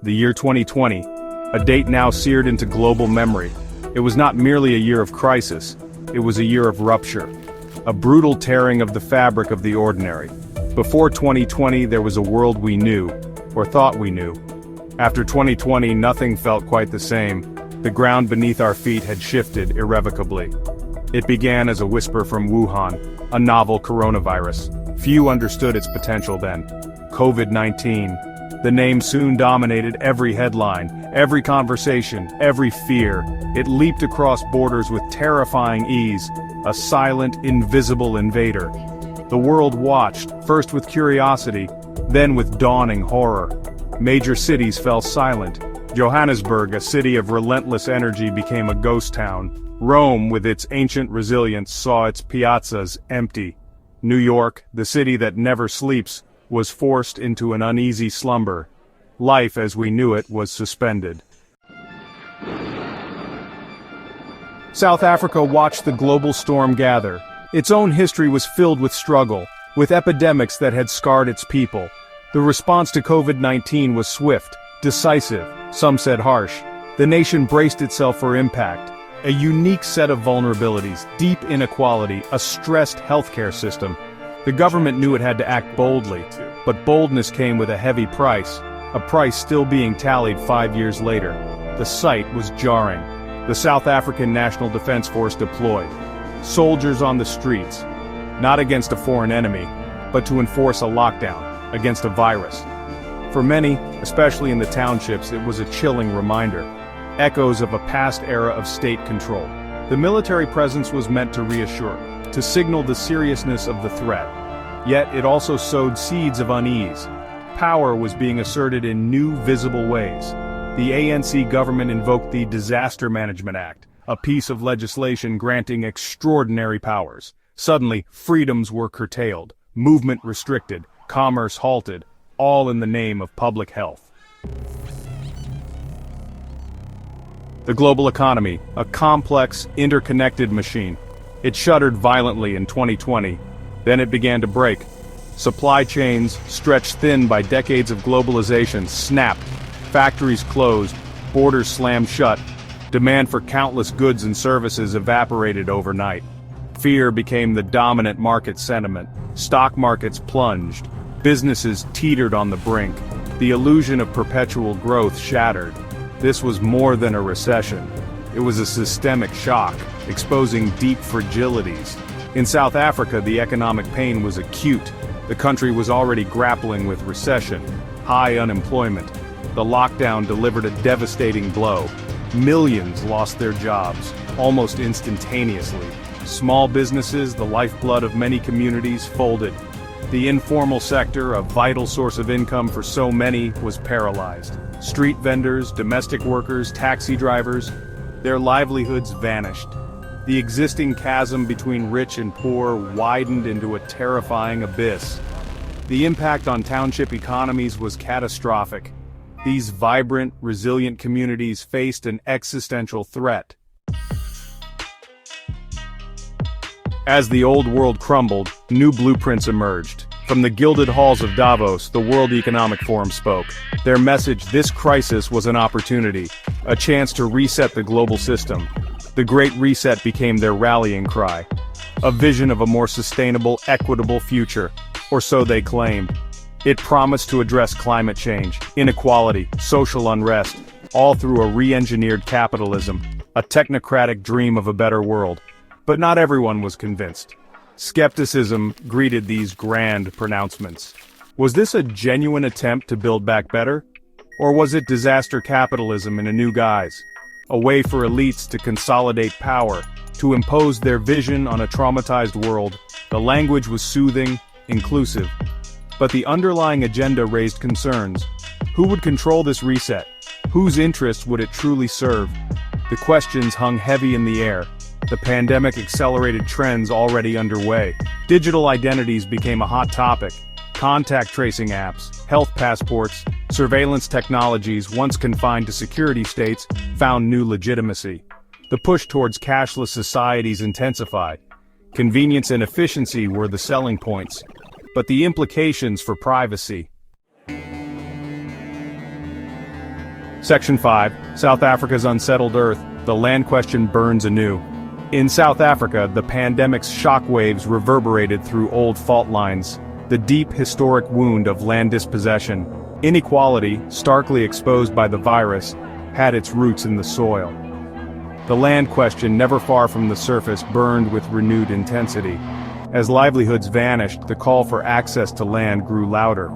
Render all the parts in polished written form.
The year 2020, a date now seared into global memory. It was not merely a year of crisis, it was a year of rupture. A brutal tearing of the fabric of the ordinary. Before 2020 there was a world we knew, or thought we knew. After 2020 nothing felt quite the same. The ground beneath our feet had shifted irrevocably. It began as a whisper from Wuhan, a novel coronavirus. Few understood its potential then. COVID-19. The name soon dominated every headline, every conversation, every fear. It leaped across borders with terrifying ease, a silent, invisible invader. The world watched, first with curiosity, then with dawning horror. Major cities fell silent. Johannesburg, a city of relentless energy, became a ghost town. Rome, with its ancient resilience, saw its piazzas empty. New York, the city that never sleeps, was forced into an uneasy slumber. Life as we knew it was suspended. South Africa watched the global storm gather. Its own history was filled with struggle, with epidemics that had scarred its people. The response to COVID-19 was swift, decisive, some said harsh. The nation braced itself for impact. A unique set of vulnerabilities, deep inequality, a stressed healthcare system. The government knew it had to act boldly, but boldness came with a heavy price, a price still being tallied 5 years later. The sight was jarring. The South African National Defense Force deployed. Soldiers on the streets, not against a foreign enemy, but to enforce a lockdown, against a virus. For many, especially in the townships, it was a chilling reminder. Echoes of a past era of state control. The military presence was meant to reassure, to signal the seriousness of the threat. Yet it also sowed seeds of unease. Power was being asserted in new, visible ways. The ANC government invoked the Disaster Management Act, a piece of legislation granting extraordinary powers. Suddenly, freedoms were curtailed, movement restricted, commerce halted, all in the name of public health. The global economy, a complex, interconnected machine. It shuddered violently in 2020. Then it began to break. Supply chains, stretched thin by decades of globalization, snapped. Factories closed, borders slammed shut. Demand for countless goods and services evaporated overnight. Fear became the dominant market sentiment. Stock markets plunged. Businesses teetered on the brink. The illusion of perpetual growth shattered. This was more than a recession. It was a systemic shock, exposing deep fragilities. In South Africa, the economic pain was acute. The country was already grappling with recession, high unemployment. The lockdown delivered a devastating blow. Millions lost their jobs, almost instantaneously. Small businesses, the lifeblood of many communities, folded. The informal sector, a vital source of income for so many, was paralyzed. Street vendors, domestic workers, taxi drivers, their livelihoods vanished. The existing chasm between rich and poor widened into a terrifying abyss. The impact on township economies was catastrophic. These vibrant, resilient communities faced an existential threat. As the old world crumbled, new blueprints emerged. From the gilded halls of Davos, the World Economic Forum spoke. Their message: this crisis was an opportunity, a chance to reset the global system. The Great Reset became their rallying cry. A vision of a more sustainable, equitable future, or so they claimed. It promised to address climate change, inequality, social unrest, all through a re-engineered capitalism, a technocratic dream of a better world. But not everyone was convinced. Skepticism greeted these grand pronouncements. Was this a genuine attempt to build back better? Or was it disaster capitalism in a new guise? A way for elites to consolidate power, to impose their vision on a traumatized world. The language was soothing, inclusive. But the underlying agenda raised concerns. Who would control this reset? Whose interests would it truly serve? The questions hung heavy in the air. The pandemic accelerated trends already underway. Digital identities became a hot topic. Contact tracing apps, health passports, surveillance technologies once confined to security states found new legitimacy. The push towards cashless societies intensified. Convenience and efficiency were the selling points. But the implications for privacy, Section 5, South Africa's unsettled earth, the land question burns anew. In South Africa, the pandemic's shockwaves reverberated through old fault lines, the deep historic wound of land dispossession. Inequality, starkly exposed by the virus, had its roots in the soil. The land question, never far from the surface, burned with renewed intensity. As livelihoods vanished, the call for access to land grew louder.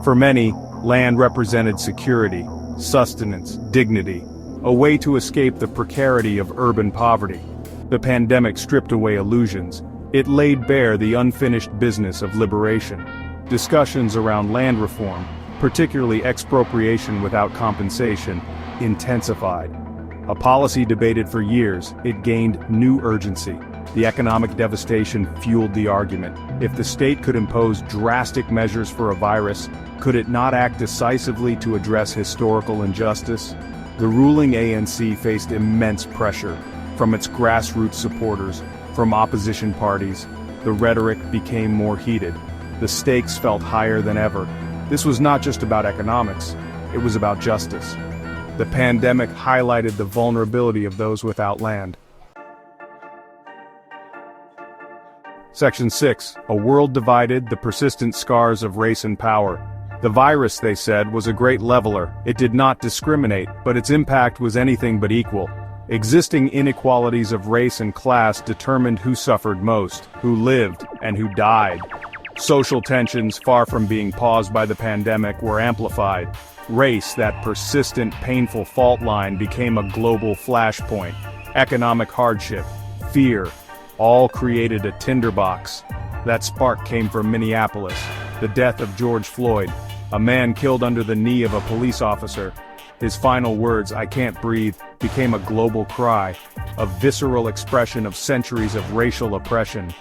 For many, land represented security, sustenance, dignity, a way to escape the precarity of urban poverty. The pandemic stripped away illusions. It laid bare the unfinished business of liberation. Discussions around land reform, particularly expropriation without compensation, intensified. A policy debated for years, it gained new urgency. The economic devastation fueled the argument. If the state could impose drastic measures for a virus, could it not act decisively to address historical injustice? The ruling ANC faced immense pressure from its grassroots supporters, from opposition parties. The rhetoric became more heated. The stakes felt higher than ever. This was not just about economics, it was about justice. The pandemic highlighted the vulnerability of those without land. Section 6, a world divided, the persistent scars of race and power. The virus, they said, was a great leveler. It did not discriminate, but its impact was anything but equal. Existing inequalities of race and class determined who suffered most, who lived, and who died. Social tensions, far from being paused by the pandemic, were amplified. Race, that persistent, painful fault line, became a global flashpoint. Economic hardship, fear, all created a tinderbox. That spark came from Minneapolis, the death of George Floyd, a man killed under the knee of a police officer. His final words, "I can't breathe," became a global cry, a visceral expression of centuries of racial oppression.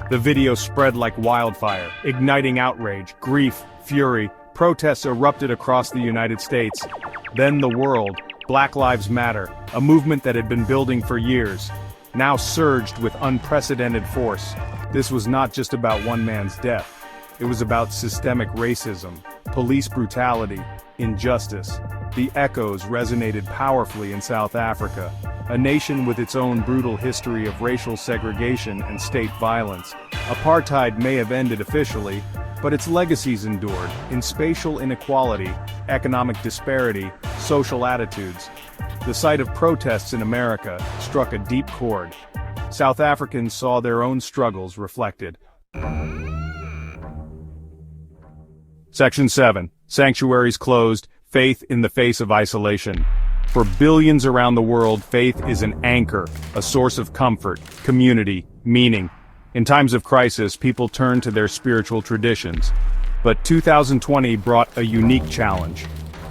The video spread like wildfire, igniting outrage, grief, fury. Protests erupted across the United States. Then the world, Black Lives Matter, a movement that had been building for years, now surged with unprecedented force. This was not just about one man's death. It was about systemic racism, police brutality, injustice. The echoes resonated powerfully in South Africa, a nation with its own brutal history of racial segregation and state violence. Apartheid may have ended officially, but its legacies endured, in spatial inequality, economic disparity, social attitudes. The sight of protests in America struck a deep chord. South Africans saw their own struggles reflected. Section 7. Sanctuaries closed, faith in the face of isolation. For billions around the world, faith is an anchor, a source of comfort, community, meaning. In times of crisis, people turn to their spiritual traditions. But 2020 brought a unique challenge.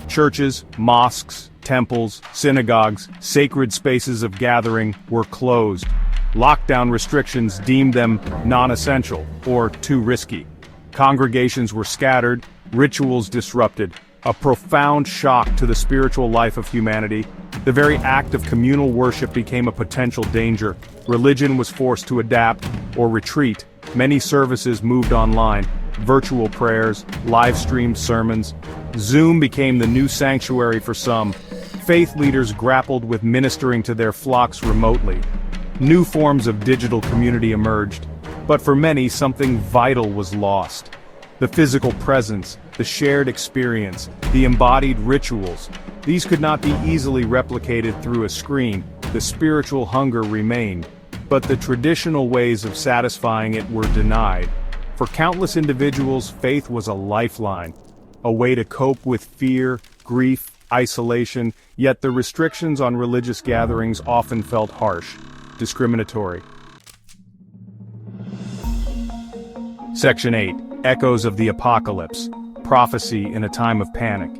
Churches, mosques, temples, synagogues, sacred spaces of gathering were closed. Lockdown restrictions deemed them non-essential or too risky. Congregations were scattered, rituals disrupted, a profound shock to the spiritual life of humanity. The very act of communal worship became a potential danger. Religion was forced to adapt or retreat. Many services moved online, virtual prayers, live-streamed sermons. Zoom became the new sanctuary for some. Faith leaders grappled with ministering to their flocks remotely. New forms of digital community emerged, but for many something vital was lost. The physical presence, the shared experience, the embodied rituals. These could not be easily replicated through a screen. The spiritual hunger remained, but the traditional ways of satisfying it were denied. For countless individuals, faith was a lifeline, a way to cope with fear, grief, isolation, yet the restrictions on religious gatherings often felt harsh, discriminatory. Section 8. Echoes of the Apocalypse. Prophecy in a time of panic.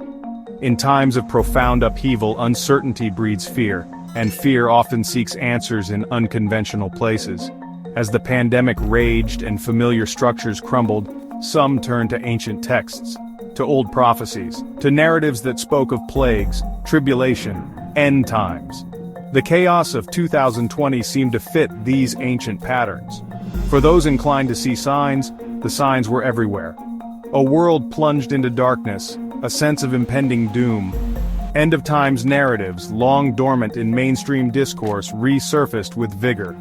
In times of profound upheaval, uncertainty breeds fear, and fear often seeks answers in unconventional places. As the pandemic raged and familiar structures crumbled, some turned to ancient texts, to old prophecies, to narratives that spoke of plagues, tribulation, end times. The chaos of 2020 seemed to fit these ancient patterns. For those inclined to see signs, the signs were everywhere. A world plunged into darkness, a sense of impending doom. End-of-times narratives, long dormant in mainstream discourse, resurfaced with vigor.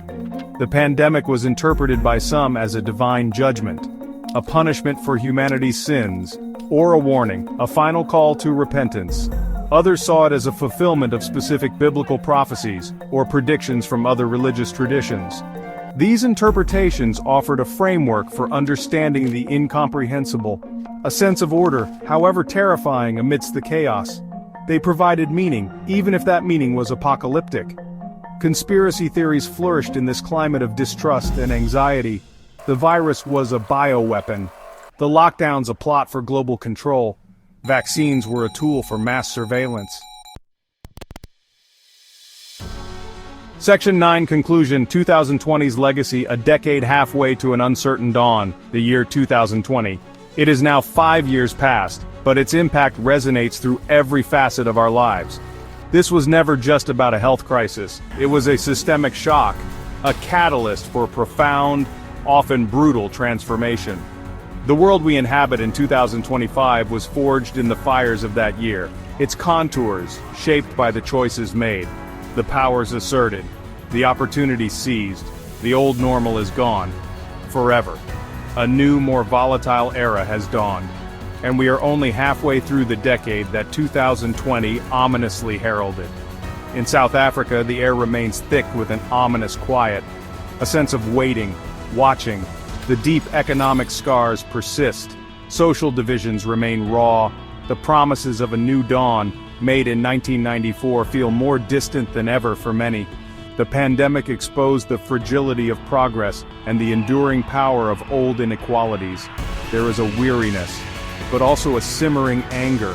The pandemic was interpreted by some as a divine judgment, a punishment for humanity's sins, or a warning, a final call to repentance. Others saw it as a fulfillment of specific biblical prophecies, or predictions from other religious traditions. These interpretations offered a framework for understanding the incomprehensible, a sense of order, however terrifying amidst the chaos. They provided meaning, even if that meaning was apocalyptic. Conspiracy theories flourished in this climate of distrust and anxiety. The virus was a bioweapon. The lockdowns a plot for global control. Vaccines were a tool for mass surveillance. Section 9 Conclusion 2020's Legacy, a decade halfway to an uncertain dawn, the year 2020. It is now 5 years past, but its impact resonates through every facet of our lives. This was never just about a health crisis. It was a systemic shock, a catalyst for profound, often brutal transformation. The world we inhabit in 2025 was forged in the fires of that year, its contours shaped by the choices made, the powers asserted, the opportunities seized. The old normal is gone, forever. A new, more volatile era has dawned, and we are only halfway through the decade that 2020 ominously heralded. In South Africa, the air remains thick with an ominous quiet, a sense of waiting, watching. The deep economic scars persist. Social divisions remain raw. The promises of a new dawn, made in 1994, feel more distant than ever for many. The pandemic exposed the fragility of progress and the enduring power of old inequalities. There is a weariness, but also a simmering anger,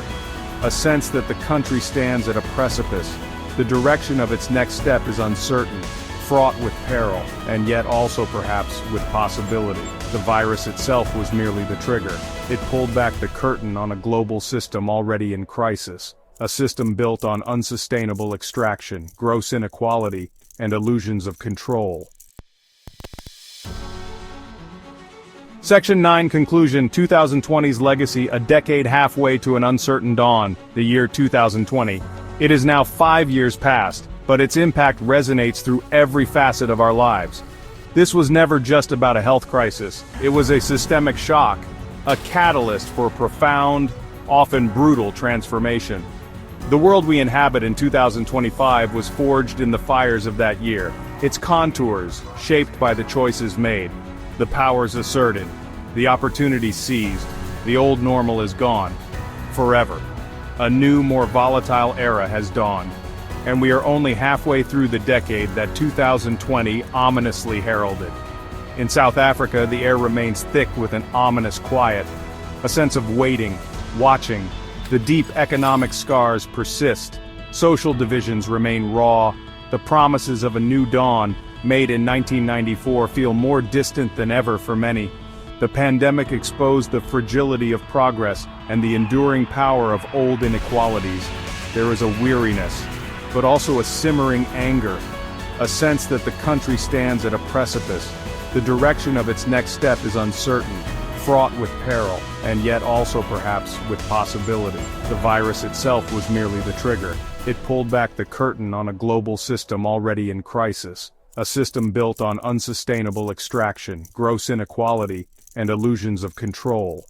a sense that the country stands at a precipice. The direction of its next step is uncertain, fraught with peril, and yet also perhaps with possibility. The virus itself was merely the trigger. It pulled back the curtain on a global system already in crisis, a system built on unsustainable extraction, gross inequality, and illusions of control. Section 9 Conclusion 2020's Legacy, a decade halfway to an uncertain dawn, the year 2020. It is now 5 years past, but its impact resonates through every facet of our lives. This was never just about a health crisis. It was a systemic shock, a catalyst for profound, often brutal transformation. The world we inhabit in 2025 was forged in the fires of that year, its contours shaped by the choices made, the powers asserted, the opportunities seized. The old normal is gone, forever. A new, more volatile era has dawned, and we are only halfway through the decade that 2020 ominously heralded. In South Africa, the air remains thick with an ominous quiet, a sense of waiting, watching. The deep economic scars persist. Social divisions remain raw. The promises of a new dawn, made in 1994, feel more distant than ever for many. The pandemic exposed the fragility of progress and the enduring power of old inequalities. There is a weariness, but also a simmering anger, a sense that the country stands at a precipice. The direction of its next step is uncertain, fraught with peril, and yet also perhaps with possibility. The virus itself was merely the trigger. It pulled back the curtain on a global system already in crisis, a system built on unsustainable extraction, gross inequality, and illusions of control.